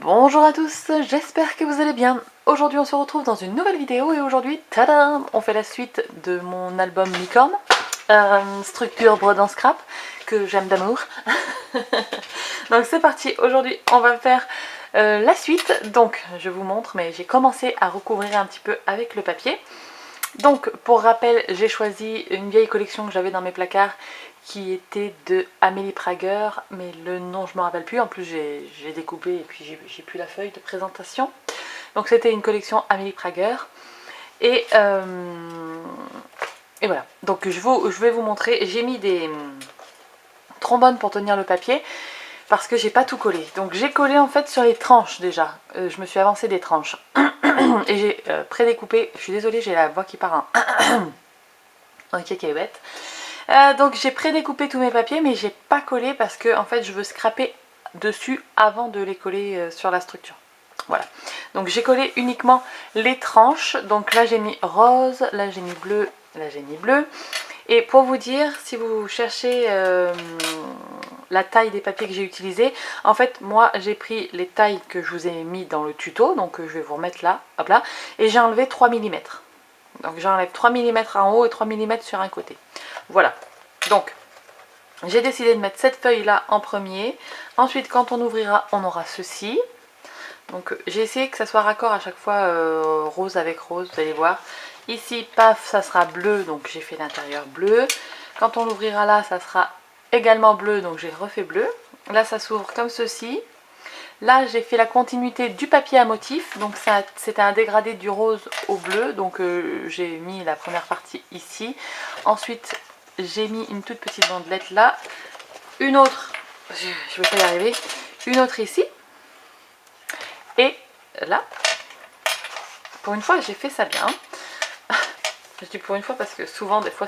Bonjour à tous, j'espère que vous allez bien. Aujourd'hui on se retrouve dans une nouvelle vidéo et aujourd'hui, tada, on fait la suite de mon album Licorne, structure brodant scrap, que j'aime d'amour. Donc c'est parti, aujourd'hui on va faire la suite. Donc je vous montre, mais j'ai commencé à recouvrir un petit peu avec le papier. Donc pour rappel, j'ai choisi une vieille collection que j'avais dans mes placards qui était de Amélie Prager, mais le nom je me rappelle plus, en plus j'ai découpé et puis j'ai plus la feuille de présentation. Donc c'était une collection Amélie Prager et voilà, donc je vais vous montrer, j'ai mis des trombones pour tenir le papier parce que j'ai pas tout collé. Donc j'ai collé en fait sur les tranches déjà, je me suis avancé des tranches et j'ai pré-découpé, je suis désolée j'ai la voix qui part en cacahuète. Donc j'ai pré-découpé tous mes papiers mais j'ai pas collé parce que en fait je veux scraper dessus avant de les coller sur la structure. Voilà, donc j'ai collé uniquement les tranches. Donc là j'ai mis rose, là j'ai mis bleu, là j'ai mis bleu. Et pour vous dire, si vous cherchez la taille des papiers que j'ai utilisés, en fait moi j'ai pris les tailles que je vous ai mis dans le tuto, donc je vais vous remettre là, hop là, et j'ai enlevé 3 mm. Donc j'enlève 3 mm en haut et 3 mm sur un côté. Voilà, donc j'ai décidé de mettre cette feuille là en premier. Ensuite quand on ouvrira on aura ceci. Donc j'ai essayé que ça soit raccord à chaque fois, rose avec rose, vous allez voir. Ici paf ça sera bleu, donc j'ai fait l'intérieur bleu. Quand on l'ouvrira là ça sera également bleu, donc j'ai refait bleu. Là ça s'ouvre comme ceci. Là j'ai fait la continuité du papier à motif, donc c'était un dégradé du rose au bleu, donc j'ai mis la première partie ici. Ensuite j'ai mis une toute petite bandelette là, une autre, je vais pas y arriver, une autre ici, et là, pour une fois j'ai fait ça bien. Je dis pour une fois parce que souvent des fois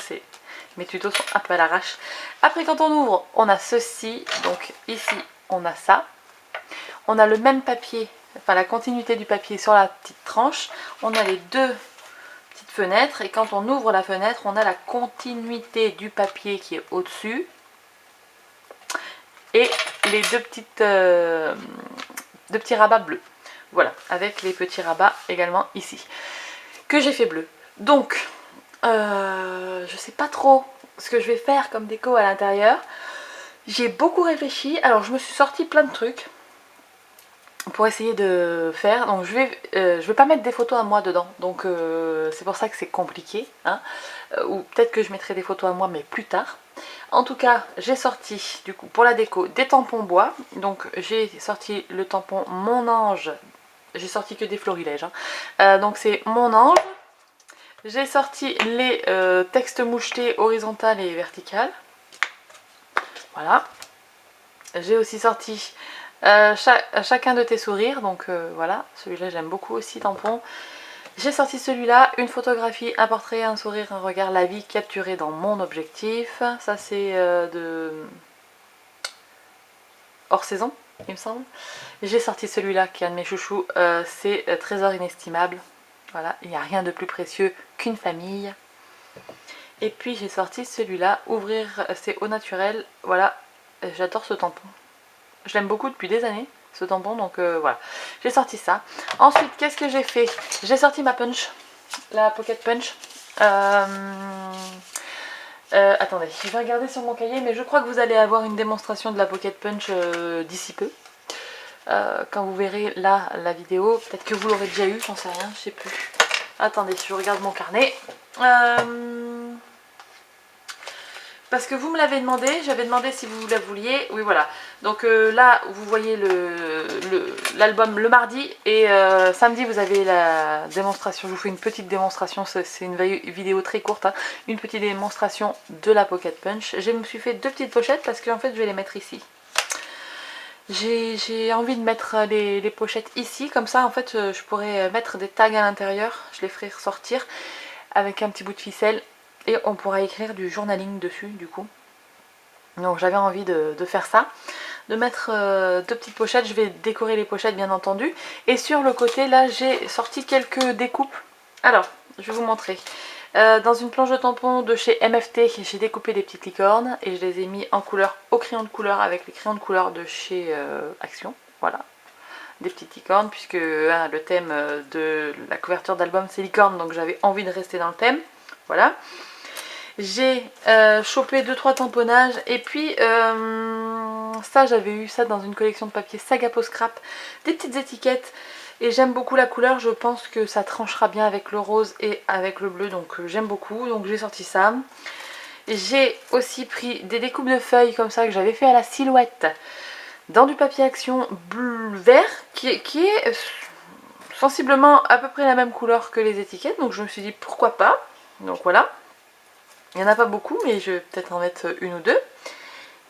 mes tutos sont un peu à l'arrache. Après quand on ouvre on a ceci, donc ici on a ça. On a le même papier, enfin la continuité du papier sur la petite tranche. On a les deux petites fenêtres et quand on ouvre la fenêtre, on a la continuité du papier qui est au-dessus. Et les deux petits rabats bleus. Voilà, avec les petits rabats également ici. Que j'ai fait bleu. Donc, je sais pas trop ce que je vais faire comme déco à l'intérieur. J'ai beaucoup réfléchi. Alors je me suis sorti plein de trucs pour essayer de faire. Donc je vais pas mettre des photos à moi dedans, donc c'est pour ça que c'est compliqué, hein. Ou peut-être que je mettrai des photos à moi mais plus tard. En tout cas j'ai sorti du coup pour la déco des tampons bois. Donc j'ai sorti le tampon Mon Ange, j'ai sorti que des florilèges, hein. Donc c'est Mon Ange. J'ai sorti les textes mouchetés horizontales et verticales, voilà. J'ai aussi sorti chacun de tes sourires, donc voilà, celui-là j'aime beaucoup aussi, tampon. J'ai sorti celui-là, une photographie, un portrait, un sourire, un regard, la vie capturée dans mon objectif. Ça c'est de hors saison, il me semble. J'ai sorti celui-là qui est un de mes chouchous, c'est Trésor inestimable. Voilà, il n'y a rien de plus précieux qu'une famille. Et puis j'ai sorti celui-là, ouvrir, c'est au naturel. Voilà, j'adore ce tampon. Je l'aime beaucoup depuis des années, ce tampon, donc voilà. J'ai sorti ça. Ensuite, qu'est-ce que j'ai fait? J'ai sorti ma punch, la Pocket Punch. Attendez, je vais regarder sur mon cahier, mais je crois que vous allez avoir une démonstration de la Pocket Punch d'ici peu. Quand vous verrez là la vidéo, peut-être que vous l'aurez déjà eu, j'en sais rien, je sais plus. Attendez, je regarde mon carnet. Parce que vous me l'avez demandé, j'avais demandé si vous la vouliez, oui voilà. Donc là vous voyez l'album le mardi et samedi vous avez la démonstration, je vous fais une petite démonstration, c'est une vidéo très courte, hein, une petite démonstration de la Pocket Punch. Je me suis fait deux petites pochettes parce qu'en fait je vais les mettre ici. J'ai envie de mettre les pochettes ici, comme ça en fait je pourrais mettre des tags à l'intérieur, je les ferai ressortir avec un petit bout de ficelle. Et on pourra écrire du journaling dessus du coup. Donc j'avais envie de faire ça. De mettre deux petites pochettes. Je vais décorer les pochettes bien entendu. Et sur le côté là j'ai sorti quelques découpes. Alors je vais vous montrer. Dans une planche de tampons de chez MFT j'ai découpé des petites licornes. Et je les ai mis en couleur au crayon de couleur avec les crayons de couleur de chez Action. Voilà. des petites licornes, puisque hein, le thème de la couverture d'album c'est licorne, donc j'avais envie de rester dans le thème. Voilà. J'ai chopé 2-3 tamponnages, et puis ça j'avais eu ça dans une collection de papier Saga Post Scrap, des petites étiquettes, et j'aime beaucoup la couleur, je pense que ça tranchera bien avec le rose et avec le bleu, donc j'aime beaucoup, donc j'ai sorti ça. J'ai aussi pris des découpes de feuilles comme ça que j'avais fait à la silhouette dans du papier action bleu vert qui est sensiblement à peu près la même couleur que les étiquettes, donc je me suis dit pourquoi pas. Donc voilà, il n'y en a pas beaucoup mais je vais peut-être en mettre une ou deux.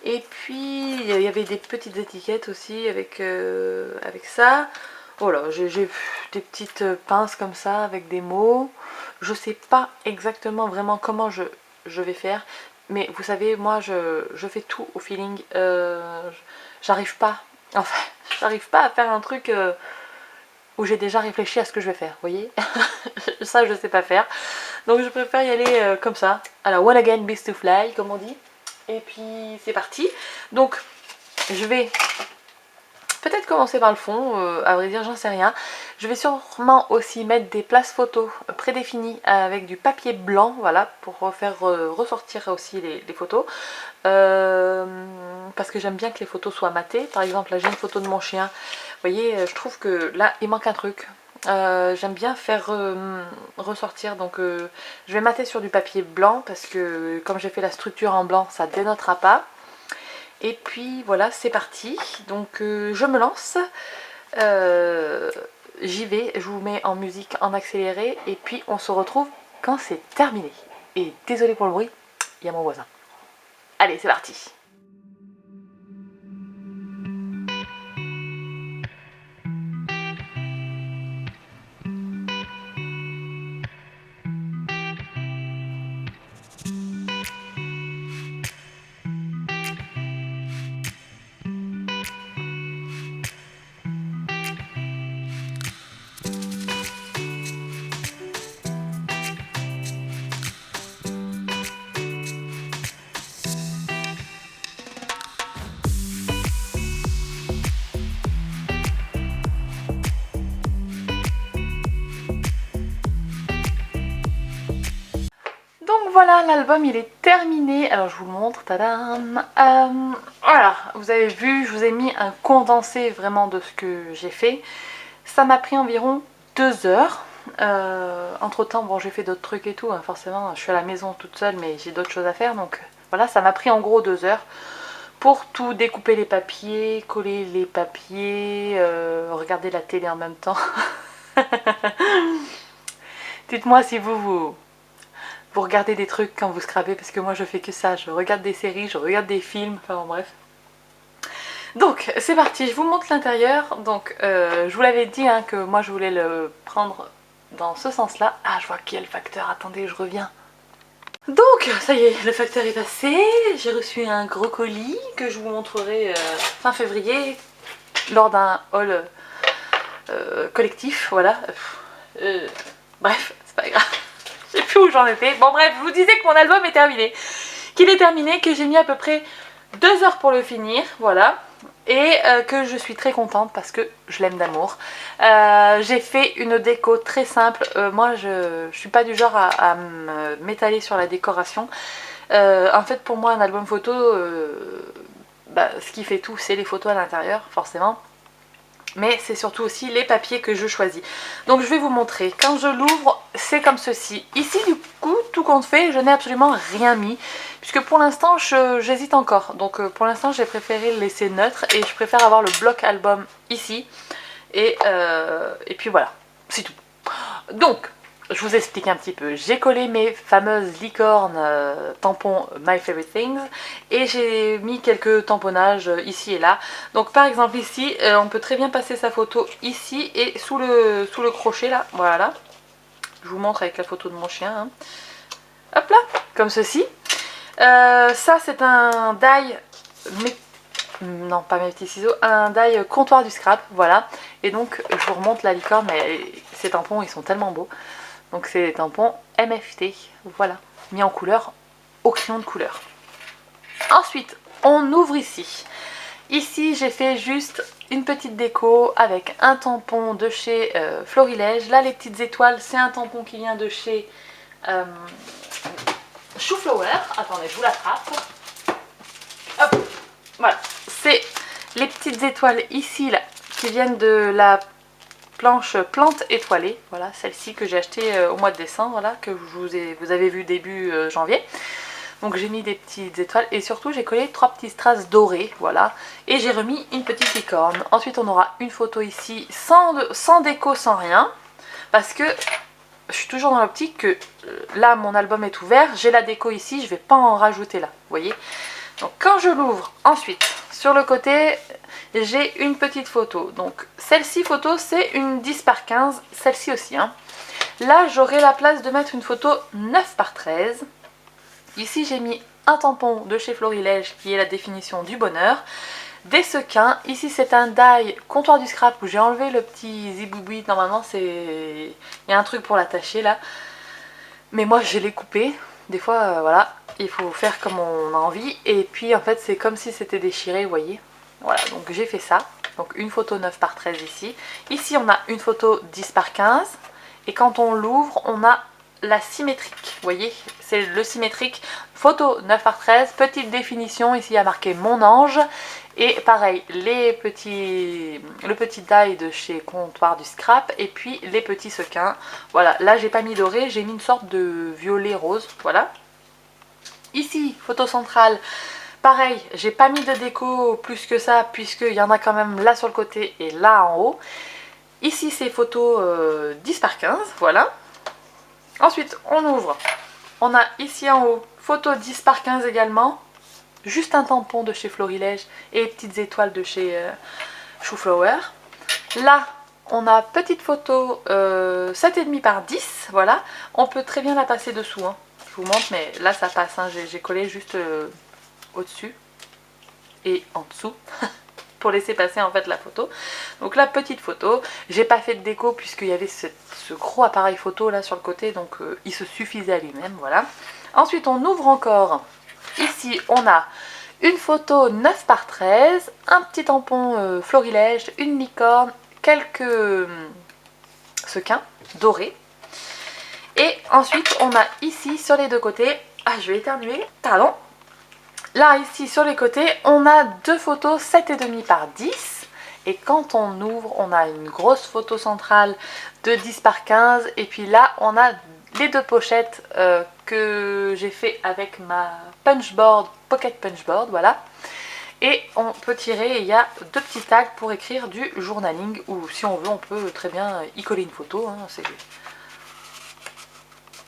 Et puis il y avait des petites étiquettes aussi avec ça. Voilà, j'ai des petites pinces comme ça avec des mots. Je sais pas exactement vraiment comment je vais faire, mais vous savez, moi je fais tout au feeling. J'arrive pas, enfin j'arrive pas à faire un truc où j'ai déjà réfléchi à ce que je vais faire, vous voyez. Ça je sais pas faire, donc je préfère y aller comme ça, alors one again beast to fly comme on dit. Et puis c'est parti. Donc je vais peut-être commencer par le fond, à vrai dire j'en sais rien. Je vais sûrement aussi mettre des places photos prédéfinies avec du papier blanc, voilà, pour faire ressortir aussi les photos. Parce que j'aime bien que les photos soient matées. Par exemple là j'ai une photo de mon chien, vous voyez, je trouve que là il manque un truc. J'aime bien faire ressortir, donc je vais mater sur du papier blanc parce que comme j'ai fait la structure en blanc ça dénotera pas. Et puis voilà, c'est parti, donc je me lance, j'y vais, je vous mets en musique en accéléré et puis on se retrouve quand c'est terminé. Et désolé pour le bruit, il y a mon voisin. Allez, c'est parti. Donc voilà, l'album il est terminé. Alors je vous le montre, tadam. Voilà, vous avez vu, je vous ai mis un condensé vraiment de ce que j'ai fait. Ça m'a pris environ 2 heures. Entre temps, bon, j'ai fait d'autres trucs et tout, hein, forcément, je suis à la maison toute seule, mais j'ai d'autres choses à faire, donc voilà, ça m'a pris en gros 2 heures pour tout découper les papiers, coller les papiers, regarder la télé en même temps. Dites-moi si vous regardez des trucs quand vous scrapez, parce que moi je fais que ça, je regarde des séries, je regarde des films, enfin bon, bref. Donc c'est parti, je vous montre l'intérieur. Donc je vous l'avais dit hein, que moi je voulais le prendre dans ce sens là. Ah, je vois qu'il y a le facteur, attendez, je reviens. Donc ça y est, le facteur est passé, j'ai reçu un gros colis que je vous montrerai fin février lors d'un haul collectif, voilà. Bref, c'est pas grave, je sais plus où j'en étais. Bon bref, je vous disais que mon album est terminé, que j'ai mis à peu près 2 heures pour le finir, voilà. Et que je suis très contente parce que je l'aime d'amour. J'ai fait une déco très simple. Moi je suis pas du genre à m'étaler sur la décoration. En fait pour moi un album photo, ce qui fait tout c'est les photos à l'intérieur forcément. Mais c'est surtout aussi les papiers que je choisis. Donc je vais vous montrer. Quand je l'ouvre, c'est comme ceci. Ici du coup, tout compte fait, je n'ai absolument rien mis. Puisque pour l'instant, j'hésite encore. Donc pour l'instant, j'ai préféré le laisser neutre. Et je préfère avoir le bloc album ici. Et puis voilà, c'est tout. Donc, je vous explique un petit peu. J'ai collé mes fameuses licornes tampons My Favorite Things et j'ai mis quelques tamponnages ici et là. Donc par exemple ici, on peut très bien passer sa photo ici et sous le crochet là, voilà. Je vous montre avec la photo de mon chien. Hein. Hop là, comme ceci. Ça c'est un die, non pas mes petits ciseaux, un die comptoir du scrap, voilà. Et donc je vous remonte la licorne, mais ces tampons ils sont tellement beaux. Donc c'est des tampons MFT, voilà, mis en couleur au crayon de couleur. Ensuite, on ouvre ici. Ici j'ai fait juste une petite déco avec un tampon de chez Florilège. Là les petites étoiles c'est un tampon qui vient de chez Chouflower. Attendez, je vous l'attrape. Hop, voilà. C'est les petites étoiles ici là qui viennent de la planche plante étoilée. Voilà, celle-ci que j'ai achetée au mois de décembre, là, que vous avez vu début janvier. Donc j'ai mis des petites étoiles et surtout j'ai collé 3 petits strass dorés, voilà. Et j'ai remis une petite licorne. Ensuite on aura une photo ici sans déco, sans rien. Parce que je suis toujours dans l'optique que là mon album est ouvert, j'ai la déco ici, je ne vais pas en rajouter là, vous voyez. Donc quand je l'ouvre, ensuite sur le côté j'ai une petite photo. Donc celle-ci photo c'est une 10 par 15, celle-ci aussi. Hein. Là j'aurai la place de mettre une photo 9 par 13. Ici j'ai mis un tampon de chez Florilège qui est la définition du bonheur. Des sequins, ici c'est un die comptoir du scrap où j'ai enlevé le petit ziboubi, normalement c'est... il y a un truc pour l'attacher là. Mais moi je l'ai coupé, des fois voilà, il faut faire comme on a envie. Et puis en fait c'est comme si c'était déchiré, vous voyez. Voilà, donc j'ai fait ça. Donc une photo 9 par 13 ici. Ici on a une photo 10 par 15. Et quand on l'ouvre on a la symétrique, vous voyez, c'est le symétrique, photo 9 par 13, petite définition, ici il y a marqué mon ange, et pareil, le petit die de chez Comptoir du Scrap, et puis les petits sequins, voilà, là j'ai pas mis doré, j'ai mis une sorte de violet rose, voilà. Ici, photo centrale, pareil, j'ai pas mis de déco plus que ça, puisqu'il y en a quand même là sur le côté et là en haut. Ici c'est photo 10 par 15, voilà. Ensuite, on ouvre. On a ici en haut, photo 10 par 15 également. Juste un tampon de chez Florilège et petites étoiles de chez Chouflower. Là, on a petite photo 7,5 par 10. Voilà. On peut très bien la passer dessous. Hein. Je vous montre, mais là, ça passe. Hein. J'ai collé juste au-dessus et en dessous. Pour laisser passer en fait la photo. Donc la petite photo, j'ai pas fait de déco puisqu'il y avait ce gros appareil photo là sur le côté, donc il se suffisait à lui-même, voilà. Ensuite on ouvre encore, ici on a une photo 9 par 13, un petit tampon Florilège, une licorne, quelques sequins dorés. Et ensuite on a ici sur les deux côtés, ah je vais éternuer, pardon. Là, ici, sur les côtés, on a deux photos 7,5 par 10. Et quand on ouvre, on a une grosse photo centrale de 10 par 15. Et puis là, on a les deux pochettes que j'ai fait avec ma punchboard, pocket punchboard, voilà. Et on peut tirer, et il y a deux petits tags pour écrire du journaling. Ou si on veut, on peut très bien y coller une photo, hein,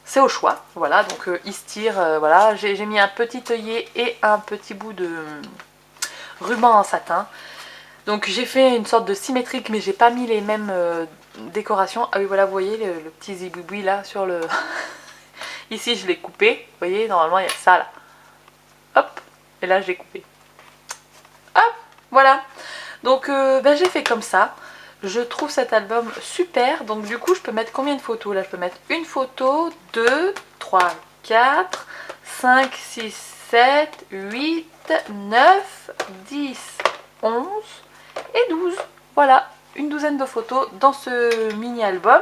c'est au choix, voilà, donc il se tire, voilà, j'ai mis un petit œillet et un petit bout de ruban en satin. Donc j'ai fait une sorte de symétrique, mais j'ai pas mis les mêmes décorations. Ah oui, voilà, vous voyez le petit ziboui là sur le... Ici je l'ai coupé, vous voyez, normalement il y a ça là. Hop, et là je l'ai coupé. Hop, voilà. Donc ben, j'ai fait comme ça. Je trouve cet album super, donc du coup je peux mettre combien de photos là? Je peux mettre une photo, 2, 3, 4, 5, 6, 7, 8, 9, 10, 11 et 12. Voilà, une douzaine de photos dans ce mini album.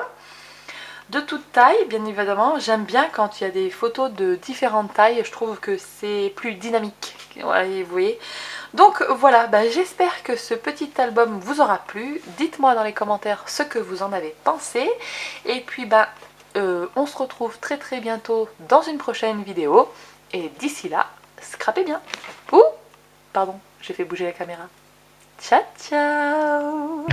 De toute taille, bien évidemment, j'aime bien quand il y a des photos de différentes tailles, je trouve que c'est plus dynamique, voilà, vous voyez. Donc voilà, bah, j'espère que ce petit album vous aura plu. Dites-moi dans les commentaires ce que vous en avez pensé. Et puis bah, on se retrouve très très bientôt dans une prochaine vidéo. Et d'ici là, scrapez bien. Ouh, pardon, j'ai fait bouger la caméra. Ciao ciao.